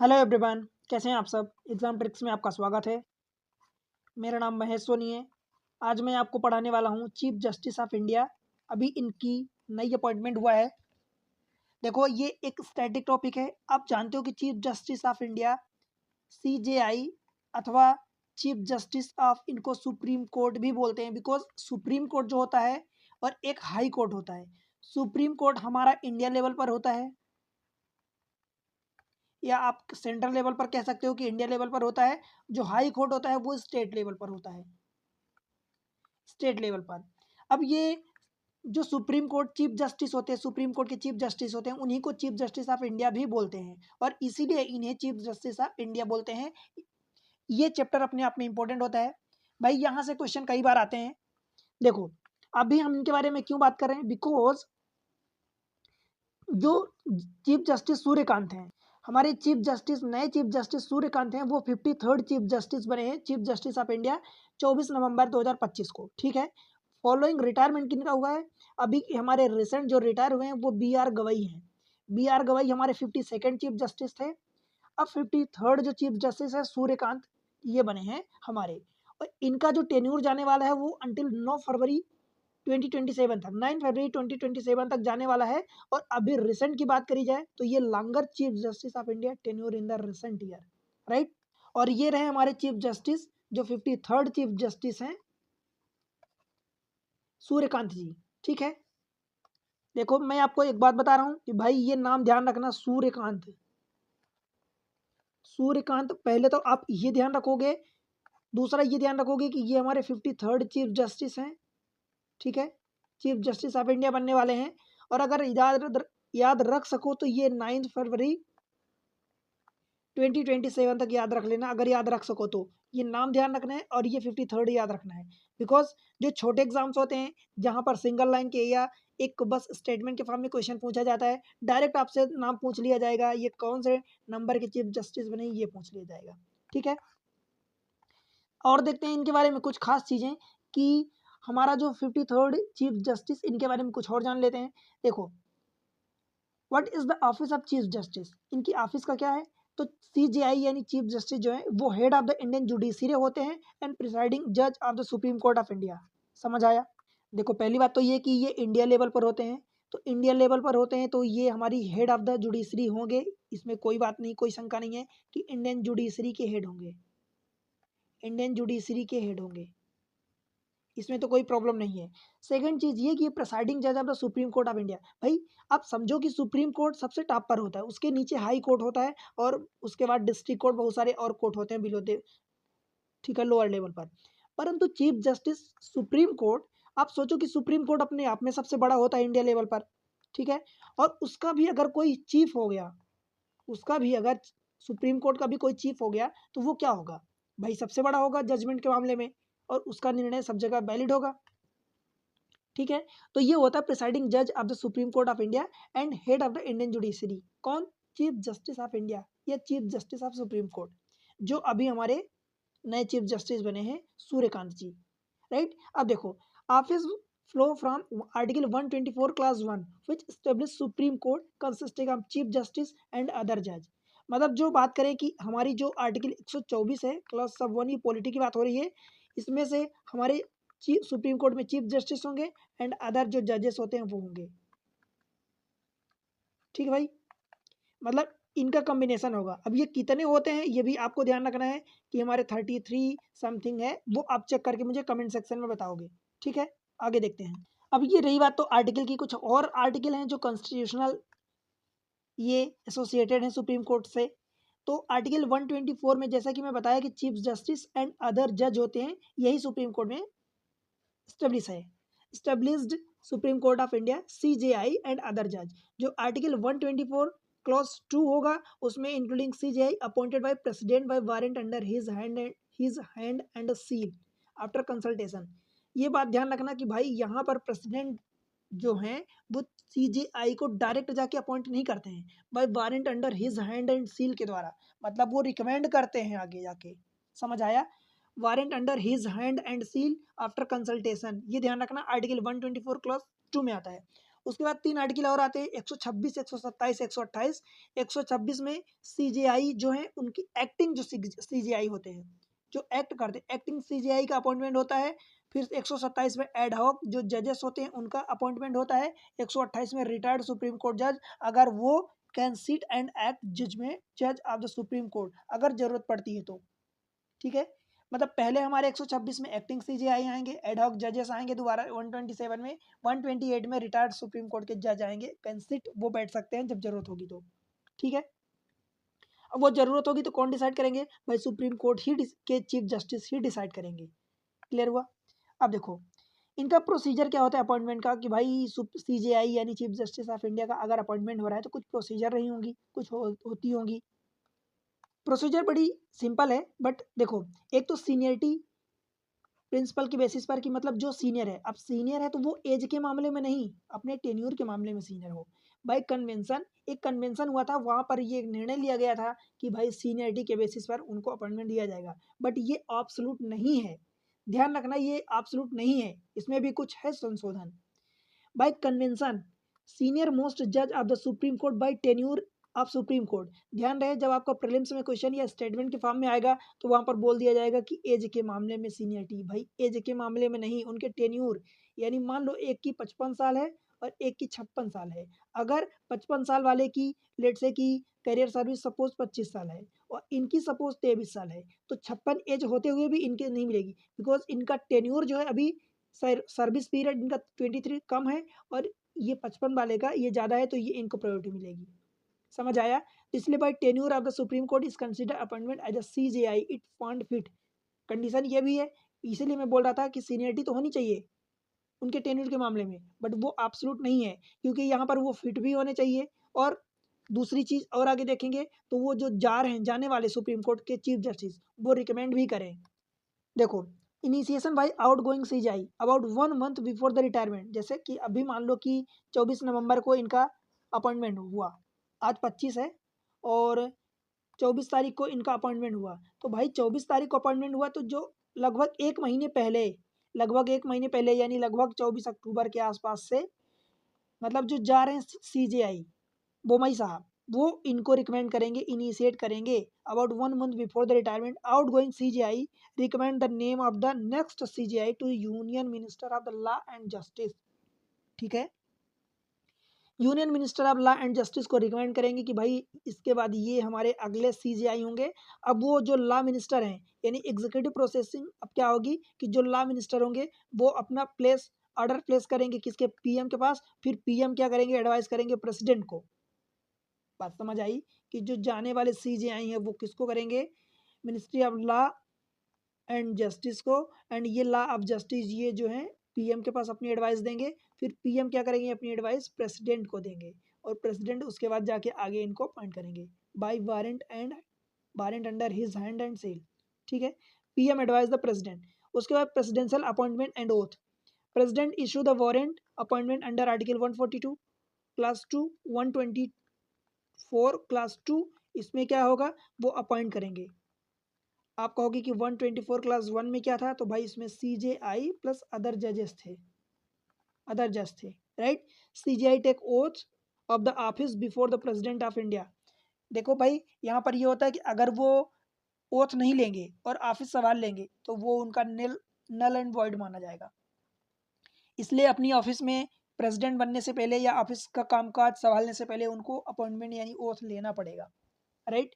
Hello everyone, कैसे हैं आप सब। एग्जाम ट्रिक्स में आपका स्वागत है। मेरा नाम महेश सोनी है। आज मैं आपको पढ़ाने वाला हूँ चीफ जस्टिस ऑफ इंडिया। अभी इनकी नई अपॉइंटमेंट हुआ है। देखो, ये एक स्टैटिक टॉपिक है। आप जानते हो कि chief justice of India CJI अथवा चीफ जस्टिस ऑफ, इनको सुप्रीम कोर्ट भी बोलते हैं, बिकॉज सुप्रीम कोर्ट जो होता है और एक हाई कोर्ट होता है। सुप्रीम कोर्ट हमारा इंडिया लेवल पर होता है, या आप सेंट्रल लेवल पर कह सकते हो कि इंडिया लेवल पर होता है। जो हाई कोर्ट होता है वो स्टेट लेवल पर होता है, स्टेट लेवल पर। अब ये जो सुप्रीम कोर्ट चीफ जस्टिस होते हैं, सुप्रीम कोर्ट के चीफ जस्टिस होते हैं, उन्हीं को चीफ जस्टिस ऑफ इंडिया भी बोलते हैं, और इसीलिए इन्हें चीफ जस्टिस ऑफ इंडिया बोलते हैं। ये चैप्टर अपने आप में इंपॉर्टेंट होता है भाई। यहाँ से क्वेश्चन कई बार आते हैं। देखो, अभी हम इनके बारे में क्यों बात कर रहे हैं, बिकॉज जो चीफ जस्टिस सूर्यकांत हैं, हमारे चीफ जस्टिस, नए चीफ जस्टिस सूर्यकांत हैं, वो 53rd चीफ जस्टिस बने हैं, चीफ जस्टिस ऑफ इंडिया 24 नवंबर 2025 को। ठीक है। फॉलोइंग रिटायरमेंट किनका हुआ है? अभी हमारे रिसेंट जो रिटायर हुए हैं वो B.R. गवई हैं। B.R. गवई हमारे 52nd चीफ जस्टिस थे। अब 53rd जो चीफ जस्टिस है सूर्यकांत, ये बने हैं हमारे। और इनका जो टेन्यूर जाने वाला है वो अंटिल 9 फरवरी 2027 तक, 9 फरवरी 2027 तक जाने वाला है। और अभी रिसेंट की बात करी जाए तो ये longer chief justice of India tenure in the recent year, right. और ये रहे हमारे चीफ जस्टिस, जो 53rd चीफ जस्टिस हैं, सूर्यकांत जी। ठीक है। देखो, मैं आपको एक बात बता रहा हूं कि भाई ये नाम ध्यान रखना, सूर्यकांत। सूर्यकांत, पहले तो आप ये ध्यान रखोगे, दूसरा ये ध्यान रखोगे कि ये हमारे 53rd चीफ जस्टिस हैं। ठीक है। चीफ जस्टिस ऑफ इंडिया बनने वाले हैं। और अगर याद रख सको तो ये 9 फरवरी 2027 तक याद रख लेना, अगर याद रख सको तो। ये नाम ध्यान रखना है और ये 53rd याद रखना है। बिकॉज जो छोटे एग्जाम्स होते हैं जहां पर सिंगल लाइन के या एक बस स्टेटमेंट के फॉर्म में क्वेश्चन पूछा जाता है, डायरेक्ट आपसे नाम पूछ लिया जाएगा, ये कौन से नंबर के चीफ जस्टिस बने, ये पूछ लिया जाएगा। ठीक है। और देखते हैं इनके बारे में कुछ खास चीजें, कि हमारा जो 53rd चीफ जस्टिस, इनके बारे में कुछ और जान लेते हैं। देखो, what is the office of chief justice, इनकी ऑफिस का क्या है। तो सीजेआई यानी चीफ जस्टिस जो है वो head of the Indian judiciary होते हैं एंड प्रिसाइडिंग जज of the supreme court of India. समझ आया। देखो, पहली बात तो ये कि ये इंडिया लेवल पर होते हैं। तो इंडिया लेवल पर होते हैं तो ये हमारी हेड ऑफ द जुडिशरी होंगे। इसमें कोई बात नहीं, कोई शंका नहीं है कि इंडियन जुडिशरी के हेड होंगे, इंडियन जुडिशरी के हेड होंगे, इसमें तो कोई प्रॉब्लम नहीं है। सेकंड चीज ये कि प्रिसाइडिंग जज of the supreme court of India. भाई, आप समझो कि सुप्रीम कोर्ट सबसे टॉप पर होता है, उसके नीचे हाई कोर्ट होता है, और उसके बाद डिस्ट्रिक्ट कोर्ट, बहुत सारे और कोर्ट होते हैं बिलो दे, ठीक है, लोअर लेवल पर। परंतु चीफ जस्टिस सुप्रीम कोर्ट, आप सोचो कि सुप्रीम कोर्ट अपने आप में सबसे बड़ा होता है इंडिया लेवल पर। ठीक है। और उसका भी अगर कोई चीफ हो गया, उसका भी अगर सुप्रीम कोर्ट का भी कोई चीफ हो गया तो वो क्या होगा भाई, सबसे बड़ा होगा जजमेंट के मामले में, और उसका निर्णय सब जगह वैलिड होगा। ठीक है। तो ये होता है प्रिसाइडिंग जज of the supreme court of India and head of the Indian judiciary. कौन? चीफ जस्टिस ऑफ इंडिया या chief justice of supreme court, जो अभी हमारे नए चीफ जस्टिस बने हैं, सूर्यकांत जी, राइट। अब देखो, office flow from article 124 class 1 which establish supreme court consisting of chief justice and other जज। मतलब जो बात करें कि हमारी जो आर्टिकल 124 है क्लास सब 1, ये पॉलिटी की बात हो रही है, इसमें से हमारे सुप्रीम कोर्ट में चीफ जस्टिस होंगे एंड अदर जो जजेस होते हैं वो होंगे। ठीक है भाई, मतलब इनका कॉम्बिनेशन होगा। अब ये कितने होते हैं ये भी आपको ध्यान रखना है, कि हमारे 33 समथिंग है, वो आप चेक करके मुझे कमेंट सेक्शन में बताओगे। ठीक है। आगे देखते हैं। अब ये रही बात तो आर्टिकल की, कुछ और आर्टिकल हैं जो कॉन्स्टिट्यूशनल, ये एसोसिएटेड हैं सुप्रीम कोर्ट से। तो आर्टिकल 124 में जैसा कि मैं बताया कि चीफ जस्टिस एंड अदर जज होते हैं, यही सुप्रीम कोर्ट में स्टेब्लिश है। Established supreme court of India CJI and other जज। जो आर्टिकल 124 क्लॉज 2 होगा, उसमें including CJI appointed by president bye warrant under his hand and seal after consultation. ये बात ध्यान रखना कि भाई यहाँ पर प्रेसिडेंट जो हैं वो सीजेआई को डायरेक्ट जाके अपॉइंट नहीं करते हैं, by warrant under his hand and seal के द्वारा, मतलब वो रिकमेंड करते हैं आगे जाके। समझ आया। Warrant under his hand and seal after consultation, ये ध्यान रखना, आर्टिकल 124 क्लॉज 2 में आता है। उसके बाद 3 आर्टिकल और आते हैं 126, 127, 128। 126 में सीजेआई जो है उनकी एक्टिंग जो सीजेआई होते हैं, जो एक्ट करते हैं, एक्टिंग सीजेआई का अपॉइंटमेंट होता है। फिर 127 में एड हॉक जो जजेस होते हैं उनका अपॉइंटमेंट होता है। 128 में रिटायर्ड सुप्रीम कोर्ट जज, अगर वो कैन सिट एंड एक्ट जज ऑफ द सुप्रीम कोर्ट, अगर जरूरत पड़ती है तो। ठीक है, मतलब पहले हमारे 126 में एक्टिंग सीजेआई आएंगे, एडहॉक जजेस आएंगे दोबारा 127 में, 128 में रिटायर्ड सुप्रीम कोर्ट के जज आएंगे, कैन सिट, वो बैठ सकते हैं जब जरूरत होगी तो। ठीक है, अब वो जरूरत होगी तो कौन डिसाइड करेंगे भाई, सुप्रीम कोर्ट ही के चीफ जस्टिस ही डिसाइड करेंगे। क्लियर हुआ। अब देखो इनका प्रोसीजर क्या होता है अपॉइंटमेंट का, कि भाई सीजेआई यानी चीफ जस्टिस ऑफ इंडिया का अगर अपॉइंटमेंट हो रहा है तो कुछ प्रोसीजर रही होंगी, कुछ होती होंगी। प्रोसीजर बड़ी सिंपल है, बट देखो एक तो सीनियरिटी प्रिंसिपल की बेसिस पर, कि मतलब जो सीनियर है, अब सीनियर है तो वो एज के मामले में नहीं, अपने टेन्योर के मामले में सीनियर हो। भाई कन्वेंशन, एक कन्वेंशन हुआ था, वहां पर ये निर्णय लिया गया था कि भाई सीनियरिटी के बेसिस पर उनको अपॉइंटमेंट दिया जाएगा, बट ये एब्सोल्यूट नहीं है। ध्यान रखना ये एब्सोल्यूट नहीं है, इसमें भी कुछ है संशोधन। बाय कन्वेंशन सीनियर मोस्ट जज of the supreme court by tenure of supreme court. ध्यान रहे जब आपका प्रीलिम्स में क्वेश्चन या स्टेटमेंट के फॉर्म में आएगा तो वहां पर बोल दिया जाएगा कि एज के मामले में सीनियरिटी, भाई एज के मामले में नहीं, उनके टेन्योर, यानी मान लो एक की 55 साल है और एक की 56 साल है, अगर 55 साल वाले की लेट से की करियर सर्विस सपोज 25 साल है और इनकी सपोज 23 साल है, तो 56 एज होते हुए भी इनके नहीं मिलेगी, बिकॉज इनका टेन्योर जो है अभी सर्विस पीरियड इनका 23 कम है और ये 55 वाले का ये ज़्यादा है, तो ये इनको प्रायोरिटी मिलेगी। समझ आया। तो इसलिए भाई tenure of the supreme court is consider appointment as a CJI it found fit. Condition ये भी है, इसीलिए मैं बोल रहा था कि सीनियरिटी तो होनी चाहिए उनके टेन्योर के मामले में, बट वो एब्सोल्यूट नहीं है, क्योंकि यहाँ पर वो फिट भी होने चाहिए। और दूसरी चीज और आगे देखेंगे तो वो जो जा रहे हैं, जाने वाले सुप्रीम कोर्ट के चीफ जस्टिस, वो रिकमेंड भी करें। देखो initiation by outgoing CJI about 1 month before the retirement, जैसे कि अभी मान लो कि 24 नवंबर को इनका अपॉइंटमेंट हुआ, आज 25 है और 24 तारीख को इनका अपॉइंटमेंट हुआ, तो भाई 24 तारीख को अपॉइंटमेंट हुआ तो जो लगभग एक महीने पहले, यानी लगभग 24 अक्टूबर के आसपास से, मतलब जो जा रहे हैं सीजेआई बोमई साहब, वो इनको रिकमेंड करेंगे, इनिशिएट करेंगे about 1 month before the retirement outgoing CGI recommend the name of the next CGI to union minister of the law and justice. ठीक है, union minister of law and justice को recommend करेंगे कि भाई इसके बाद ये हमारे अगले सीजीआई होंगे। अब वो जो लॉ मिनिस्टर हैं यानी एग्जीक्यूटिव प्रोसेसिंग, अब क्या होगी कि जो लॉ मिनिस्टर होंगे वो अपना प्लेस ऑर्डर प्लेस करेंगे किसके, पीएम के पास, फिर पीएम क्या करेंगे, एडवाइस करेंगे प्रेसिडेंट को। बात समझ आई कि जो जाने वाले सीजेआई हैं वो किसको करेंगे, ministry of law and justice को, एंड ये लॉ ऑफ जस्टिस ये जो है पीएम के पास अपनी एडवाइस देंगे, फिर पीएम क्या करेंगे, अपनी एडवाइस प्रेसिडेंट को देंगे और प्रेसिडेंट उसके बाद जाके आगे इनको अपॉइंट करेंगे by warrant under his hand and seal. ठीक है, पीएम एडवाइस द प्रेसिडेंट। उसके बाद presidential appointment and oath, president issue the warrant appointment under article 142 clause 2 124 clause 2, इसमें क्या होगा वो अपॉइंट करेंगे। आप कहोगे कि 124 क्लास 1 में क्या था, तो भाई इसमें सीजेआई प्लस अदर जजेस थे, अदर जज थे, right. CJI take oath of the office before the president of India. देखो भाई यहाँ पर ये होता है कि अगर वो ओथ नहीं लेंगे और ऑफिस संभाल लेंगे तो वो उनका नल एंड वॉइड माना जाएगा, इसलिए अपनी ऑफिस में प्रेसिडेंट बनने से पहले या ऑफिस का कामकाज संभालने से पहले उनको अपॉइंटमेंट यानी ओथ लेना पड़ेगा, राइट।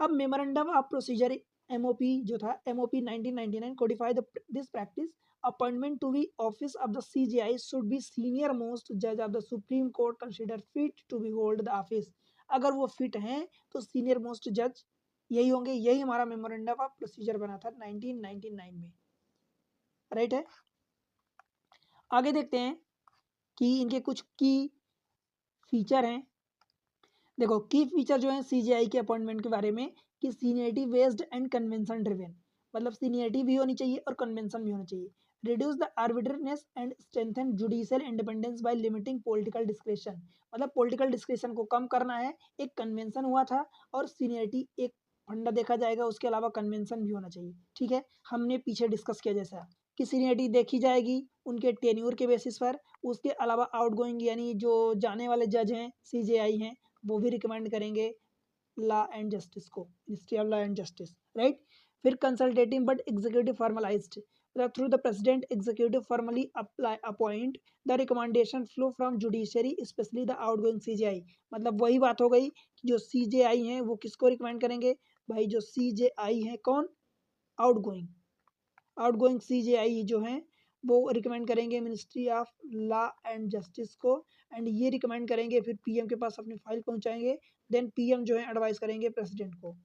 अब मेमोरेंडम ऑफ प्रोसीजर एमओपी जो था, MOP 1999 codify this practice, appointment to be office of the CGI should be senior most जज of the supreme Court consider fit to be hold the office. अगर वो fit हैं तो senior most जज यही होंगे, यही हमारा मेमोरेंडम ऑफ प्रोसीजर बना था 1999 में, राइट है। आगे देखते हैं कि इनके कुछ की फीचर हैं। देखो की फीचर जो है सीजीआई के अपॉइंटमेंट के बारे में, कि seniority based and convention driven, मतलब सीनियरिटी भी होनी चाहिए और कन्वेंशन भी होना चाहिए। Reduce the arbitrariness and strengthen judicial independence bye limiting political discretion, मतलब पॉलिटिकल डिस्क्रेशन को कम करना है। एक कन्वेंशन हुआ था और सीनियरिटी एक फंडा देखा जाएगा, उसके अलावा कन्वेंशन भी होना चाहिए। ठीक है, हमने पीछे डिस्कस किया जैसा कि सीनियरिटी देखी जाएगी उनके टेन्योर के बेसिस पर उसके अलावा आउटगोइंग यानी जो जाने वाले जज हैं CJI हैं वो भी रिकमेंड करेंगे लॉ एंड जस्टिस को, ministry of law and justice, right. फिर consultative but executive formalised, through the president executive formally appoint the recommendation flow from judiciary specially the outgoing CJI। मतलब वही बात हो गई कि जो CJI हैं वो किसको रिकमेंड करेंगे भाई, जो CJI हैं कौन, आउटगोइंग, आउटगोइंग CJI जो हैं वो रिकमेंड करेंगे ministry of law and justice को, एंड ये रिकमेंड करेंगे फिर PM के पास अपनी फाइल पहुंचाएंगे, देन PM जो है एडवाइस करेंगे प्रेसिडेंट को,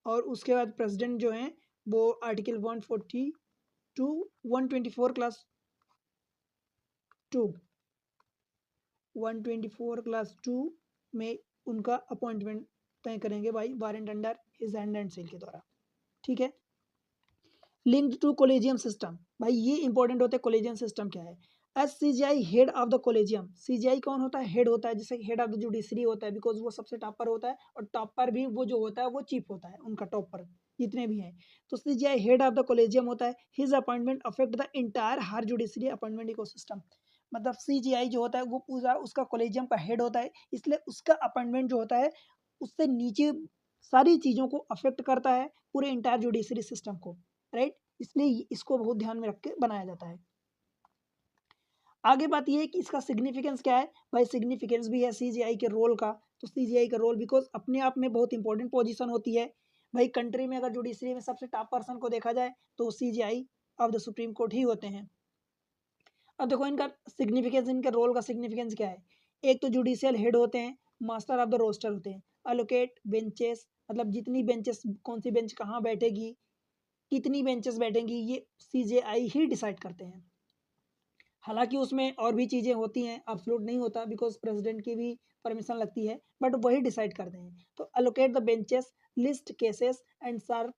और उसके बाद प्रेसिडेंट जो है वो आर्टिकल 142 124 क्लास 2 124 क्लास 2 में उनका अपॉइंटमेंट तय करेंगे भाई warrant under his hand and seal के द्वारा, ठीक है। लिंक्ड टू कोलेजियम सिस्टम, भाई ये इंपॉर्टेंट होता है, कोलेजियम सिस्टम क्या है। S CJI head of the collegium, CJI कौन होता है, हेड होता है, जैसे हेड ऑफ द जुडिशरी होता है, बिकॉज वो सबसे टॉपर होता है, और टॉपर भी वो जो होता है वो चीफ होता है, उनका टॉपर जितने भी हैं, तो CJI head of the collegium होता है। His appointment affect the entire higher judiciary appointment ecosystem, मतलब CJI जो होता है वो पूरा उसका कोलेजियम का हेड होता है, इसलिए उसका अपॉइंटमेंट जो होता है उससे नीचे सारी चीज़ों को अफेक्ट करता है, पूरे इंटायर जुडिशरी सिस्टम को, राइट। इसलिए इसको बहुत ध्यान में रख के बनाया जाता है। आगे बात ये है कि इसका सिग्निफिकेंस क्या है भाई, सिग्निफिकेंस भी है CJI के रोल का, तो CJI का रोल बिकॉज अपने आप में बहुत इंपॉर्टेंट पोजीशन होती है भाई, कंट्री में अगर जुडिशरी में सबसे टॉप पर्सन को देखा जाए तो CJI of the supreme Court ही होते हैं। अब देखो इनका सिग्निफिकेंस, इनके रोल का सिग्निफिकेंस क्या है। एक तो जुडिशियल हेड होते हैं, मास्टर ऑफ द रोस्टर होते हैं, अलोकेट बेंचेस, मतलब जितनी बेंचेस, कौन सी बेंच कहाँ बैठेगी, कितनी बेंचेस बैठेंगी, ये CJI ही डिसाइड करते हैं। हालांकि उसमें और भी चीज़ें होती हैं, एब्सोल्यूट नहीं होता, बिकॉज प्रेसिडेंट की भी परमिशन लगती है, बट वही डिसाइड करते हैं। तो allocate the benches, list cases and sir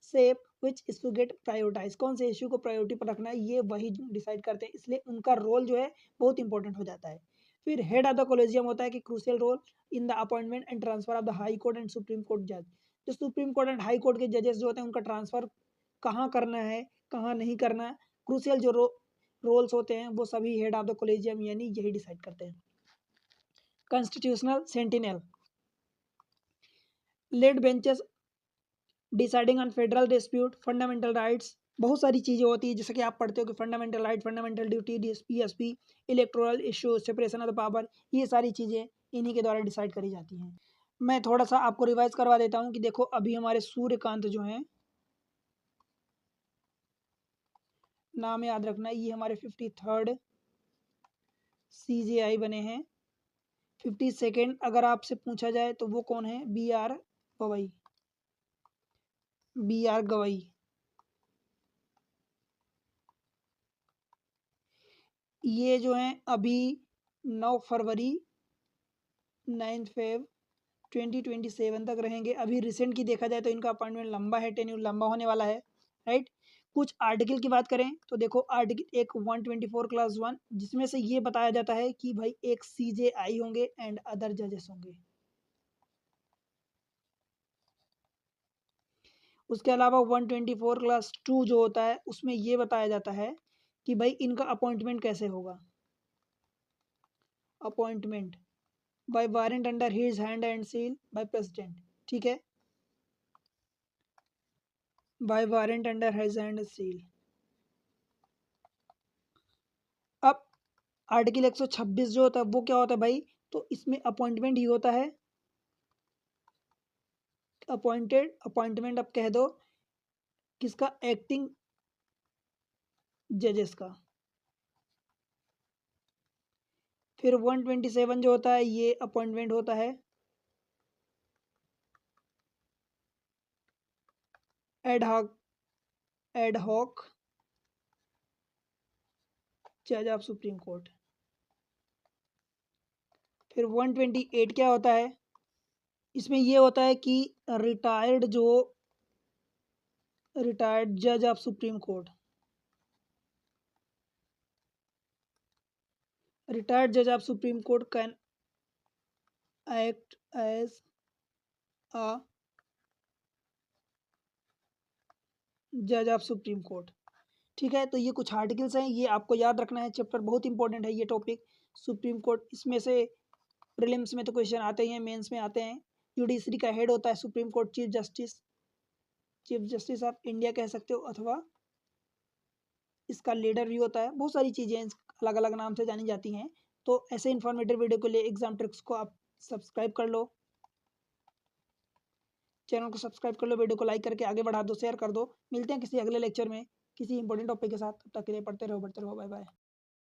सेप विच इशू गेट प्रायोरिटाइज, कौन से इशू को प्रायोरिटी पर रखना है ये वही डिसाइड करते हैं, इसलिए उनका रोल जो है बहुत इंपॉर्टेंट हो जाता है। फिर हेड ऑफ द कॉलेजियम होता है कि crucial role in the appointment and transfer of the high court and supreme court जज, जो supreme court and high court के जजेस जो होते हैं उनका ट्रांसफर कहाँ करना है कहाँ नहीं करना है, क्रूशियल जो रोल्स होते हैं वो सभी हेड ऑफ द कॉलेजियम यानी यही डिसाइड करते हैं। Constitutional sentinel, led benches deciding on federal dispute, fundamental rights, बहुत सारी चीज़ें होती है जैसे कि आप पढ़ते हो कि fundamental right, fundamental duty, PSP, electoral issue, separation of the power, ये सारी चीज़ें इन्हीं के द्वारा डिसाइड करी जाती हैं। मैं थोड़ा सा आपको रिवाइज करवा देता हूँ कि देखो अभी हमारे सूर्यकांत जो हैं, नाम याद रखना, ये हमारे 53rd CJI बने हैं। 52nd अगर आपसे पूछा जाए तो वो कौन है, गवई, गवई। ये जो हैं अभी 9 फरवरी 9 फेब 2027 तक रहेंगे। अभी रिसेंट की देखा जाए तो इनका अपॉइंटमेंट लंबा है, टेन्यूर लंबा होने वाला है, राइट। कुछ आर्टिकल की बात करें तो देखो आर्टिकल एक 124 क्लास 1 जिसमें से ये बताया जाता है कि भाई एक CJI होंगे एंड अदर जजेस होंगे। उसके अलावा 124 क्लास 2 जो होता है उसमें ये बताया जाता है कि भाई इनका अपॉइंटमेंट कैसे होगा, appointment by warrant under his hand and seal by president, ठीक है, by warrant under his hand seal. अब आर्टिकल 126 जो होता है वो क्या होता है भाई, तो इसमें अपॉइंटमेंट ही होता है, अपॉइंटमेंट अब कह दो किसका, एक्टिंग जजेस का। फिर 127 जो होता है ये अपॉइंटमेंट होता है एड हॉक जज ऑफ सुप्रीम कोर्ट। फिर 128 क्या होता है, इसमें ये होता है कि रिटायर्ड जज ऑफ सुप्रीम कोर्ट, रिटायर्ड जज of supreme court can act as a जज ऑफ सुप्रीम कोर्ट, ठीक है, तो ये कुछ आर्टिकल्स हैं, ये आपको याद रखना है। चैप्टर बहुत इंपॉर्टेंट है ये टॉपिक। सुप्रीम कोर्ट, इसमें से प्रीलिम्स में तो क्वेश्चन आते ही हैं, मेंस में आते हैं। जुडिशरी का हेड होता है supreme court chief justice. Chief justice आप इंडिया कह सकते हो, अथवा इसका लीडर भी होता है। बहुत सारी चीज़ें अलग अलग नाम से जानी जाती हैं। तो ऐसे इन्फॉर्मेटिव वीडियो के लिए एग्जाम ट्रिक्स को आप सब्सक्राइब कर लो, चैनल को सब्सक्राइब कर लो, वीडियो को लाइक करके आगे बढ़ा दो, शेयर कर दो। मिलते हैं किसी अगले लेक्चर में किसी इंपॉर्टेंट टॉपिक के साथ। तब तक के लिए पढ़ते रहो, बढ़ते रहो, बाय बाय।